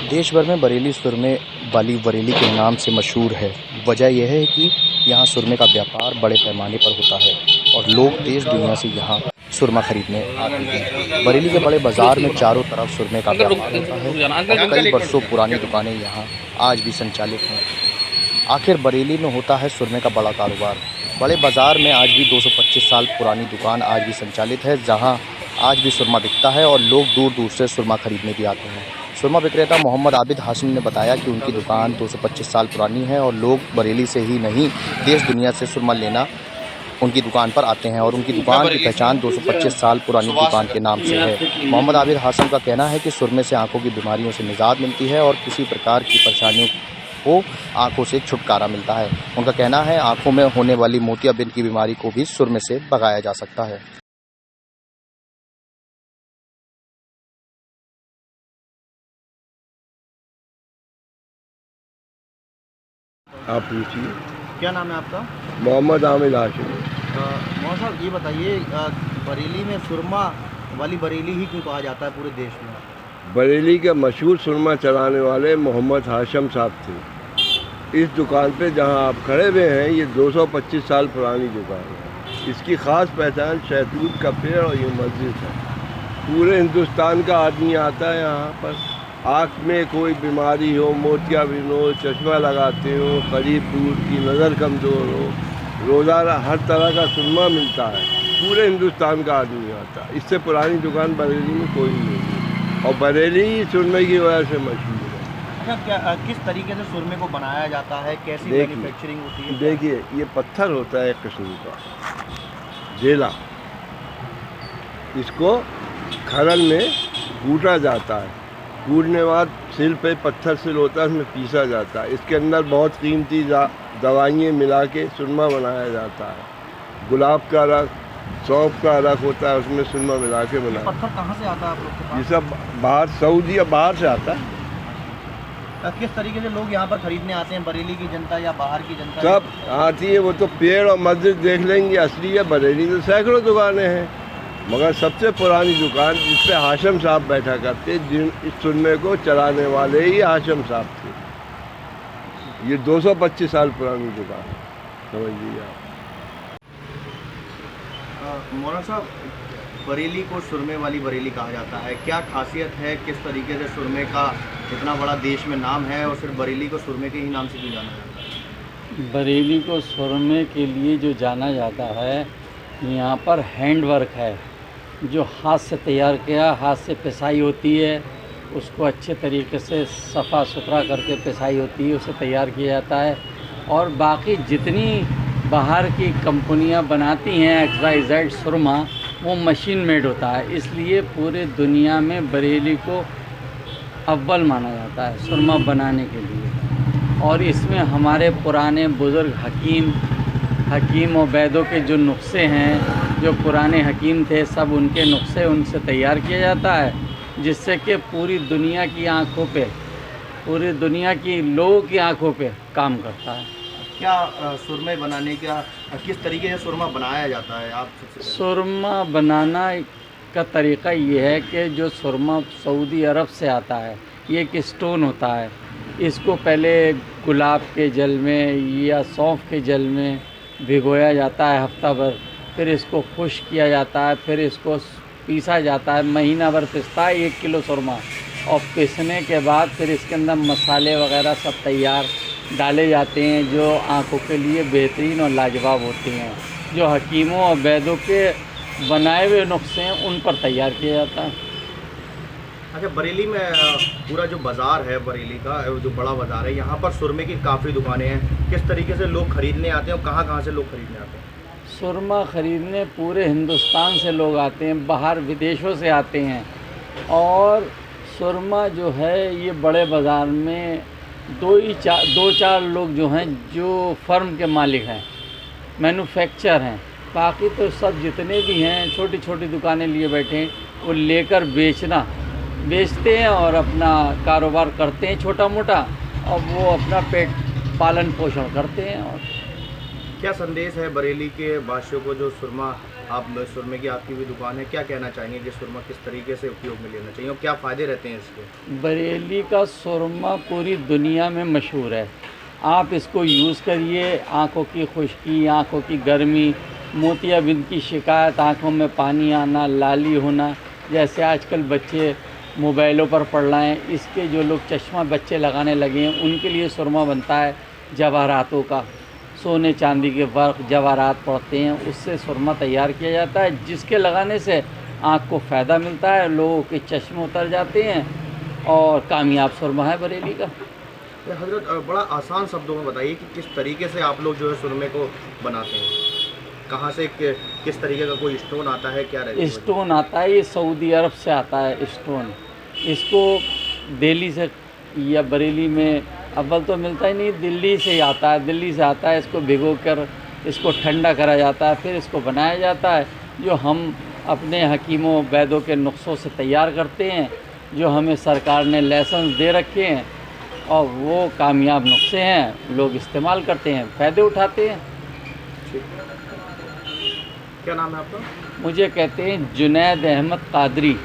देश भर में बरेली सुरमे वाली बरेली के नाम से मशहूर है। वजह यह है कि यहाँ सुरमे का व्यापार बड़े पैमाने पर होता है और लोग देश दुनिया से यहाँ सुरमा खरीदने आते हैं। बरेली के बड़े बाजार में चारों तरफ सुरमे का व्यापार होता है और कई वर्षों पुरानी दुकानें यहाँ आज भी संचालित हैं। आखिर बरेली में होता है सुरमे का बड़ा कारोबार। बड़े बाजार में आज भी 225 साल पुरानी दुकान आज भी संचालित है, जहाँ आज भी सुरमा बिकता है और लोग दूर दूर से सुरमा खरीदने भी आते हैं। सुरमा विक्रेता मोहम्मद आबिद हाशिम ने बताया कि उनकी दुकान 225 साल पुरानी है और लोग बरेली से ही नहीं, देश दुनिया से सुरमा लेना उनकी दुकान पर आते हैं और उनकी दुकान की पहचान 225 साल पुरानी दुकान के नाम से है। मोहम्मद आबिद हाशिम का कहना है कि सुरमे से आंखों की बीमारियों से निजात मिलती है और किसी प्रकार की परेशानियों को आंखों से छुटकारा मिलता है। उनका कहना है आंखों में होने वाली मोतियाबिंद की बीमारी को भी सुरमे से भगाया जा सकता है। आप पूछिए। क्या नाम है आपका? मोहम्मद आमिर हाशिम। मोहम्मद साहब, ये बताइए, बरेली में सुरमा वाली बरेली ही क्यों कहा जाता है पूरे देश में? बरेली के मशहूर सुरमा चलाने वाले मोहम्मद हाशिम साहब थे। इस दुकान पे जहां आप खड़े हुए हैं, ये 225 साल पुरानी दुकान है। इसकी ख़ास पहचान शहतूत का पेड़ और ये मस्जिद है। पूरे हिंदुस्तान का आदमी आता है यहाँ पर। आँख में कोई बीमारी हो, मोतियाबिंद हो, चश्मा लगाते हो, करीब दूर की नज़र कमज़ोर हो, रोज़ाना हर तरह का सुरमा मिलता है। पूरे हिंदुस्तान का आदमी आता है। इससे पुरानी दुकान बरेली में कोई नहीं है और बरेली सुरमे की वजह से मशहूर है। अच्छा, किस तरीके से सुरमे को बनाया जाता है, कैसी मैन्युफैक्चरिंग होती है? देखिए, ये पत्थर होता है एक किस्म का, जेला। इसको खरल में कूटा जाता है। कूटने बाद सिल पे पत्थर सिल होता है, उसमें पीसा जाता है। इसके अंदर बहुत कीमती दवाइयाँ मिला के सुरमा बनाया जाता है। गुलाब का रख, सौंफ का रख होता है, उसमें सुरमा मिला के बनाया। पत्थर कहाँ से आता है आप लोग के पास? ये सब बाहर, सऊदी या बाहर से आता है। किस तरीके से लोग यहाँ पर खरीदने आते हैं? बरेली की जनता या बाहर की जनता? सब आती है। वो तो पेड़ और मस्जिद देख लेंगे, असली है। बरेली तो सैकड़ों दुकानें हैं, मगर सबसे पुरानी दुकान जिस पे हाशिम साहब बैठा करते, जिन इस सुरमे को चलाने वाले ही हाशिम साहब थे। ये 225 साल पुरानी दुकान है, समझ लीजिए आप। मौलाना साहब, बरेली को सुरमे वाली बरेली कहा जाता है, क्या खासियत है? किस तरीके से सुरमे का इतना बड़ा देश में नाम है और सिर्फ बरेली को सुरमे के ही नाम से क्यों जाना जाता है? बरेली को सुरमे के लिए जो जाना जाता है, यहाँ पर हैंड वर्क है, जो हाथ से तैयार किया, हाथ से पिसाई होती है, उसको अच्छे तरीके से सफ़ा सुथरा करके पिसाई होती है, उसे तैयार किया जाता है। और बाकी जितनी बाहर की कंपनियां बनाती हैं XYZ सुरमा, वो मशीन मेड होता है। इसलिए पूरे दुनिया में बरेली को अव्वल माना जाता है सुरमा बनाने के लिए। और इसमें हमारे पुराने बुज़ुर्ग हकीम और वैद्यों के जो नुस्खे हैं, जो पुराने हकीम थे, सब उनके नुस्खे उनसे तैयार किया जाता है, जिससे कि पूरी दुनिया की आंखों पे, पूरी दुनिया की लोगों की आंखों पे काम करता है। क्या सुरमे बनाने का किस तरीके से सुरमा बनाया जाता है? आप सबसे सुरमा बनाना का तरीका ये है कि जो सुरमा सऊदी अरब से आता है, ये एक स्टोन होता है। इसको पहले गुलाब के जल में या सौंफ के जल में भिगोया जाता है हफ्ता भर, फिर इसको खुश्क किया जाता है, फिर इसको पीसा जाता है। महीना भर पिसता है 1 किलो सुरमा, और पिसने के बाद फिर इसके अंदर मसाले वगैरह सब तैयार डाले जाते हैं, जो आंखों के लिए बेहतरीन और लाजवाब होते हैं। जो हकीमों और वैद्यों के बनाए हुए नुस्खे हैं, उन पर तैयार किया जाता है। अच्छा, बरेली में पूरा जो बाज़ार है बरेली का, जो बड़ा बाज़ार है, यहाँ पर सुरमे की काफ़ी दुकानें हैं। किस तरीके से लोग खरीदने आते हैं और कहाँ से लोग खरीदने आते हैं? सुरमा ख़रीदने पूरे हिंदुस्तान से लोग आते हैं, बाहर विदेशों से आते हैं। और सुरमा जो है, ये बड़े बाज़ार में दो चार लोग जो हैं, जो फर्म के मालिक हैं, मैन्युफैक्चर हैं। बाकी तो सब जितने भी हैं, छोटी छोटी दुकानें लिए बैठे हैं, वो लेकर बेचते हैं और अपना कारोबार करते हैं छोटा मोटा, और वो अपना पेट पालन पोषण करते हैं। और क्या संदेश है बरेली के वासियों को जो सुरमा आप सुरमे की आपकी भी दुकान है, क्या कहना चाहेंगे कि सुरमा किस तरीके से उपयोग में लेना चाहिए और क्या फ़ायदे रहते हैं इसके? बरेली का सुरमा पूरी दुनिया में मशहूर है। आप इसको यूज़ करिए, आँखों की खुश्की, आँखों की गर्मी, मोतियाबिंद की शिकायत, आँखों में पानी आना, लाली होना, जैसे आजकल बच्चे मोबाइलों पर पढ़ रहे हैं, इसके जो लोग चश्मा बच्चे लगाने लगे हैं उनके लिए सुरमा बनता है जवाहरातों का। सोने चांदी के वर्क जवाहरात पड़ते हैं, उससे सुरमा तैयार किया जाता है, जिसके लगाने से आँख को फ़ायदा मिलता है, लोगों के चश्मे उतर जाते हैं और कामयाब सुरमा है बरेली का। तो हज़रत बड़ा आसान शब्दों में बताइए कि किस तरीके से आप लोग जो है सुरमे को बनाते हैं, कहाँ से किस तरीके का कोई स्टोन आता है, क्या रहता है? स्टोन आता है, ये सऊदी अरब से आता है स्टोन। इसको दिल्ली से या बरेली में अव्वल तो मिलता ही नहीं, दिल्ली से ही आता है, दिल्ली से आता है। इसको भिगोकर इसको ठंडा करा जाता है, फिर इसको बनाया जाता है, जो हम अपने हकीमों वैद्यों के नुस्खों से तैयार करते हैं, जो हमें सरकार ने लाइसेंस दे रखे हैं, और वो कामयाब नुस्खे हैं, लोग इस्तेमाल करते हैं, फ़ायदे उठाते हैं। क्या नाम है आपका? मुझे कहते हैं जुनैद अहमद कादरी।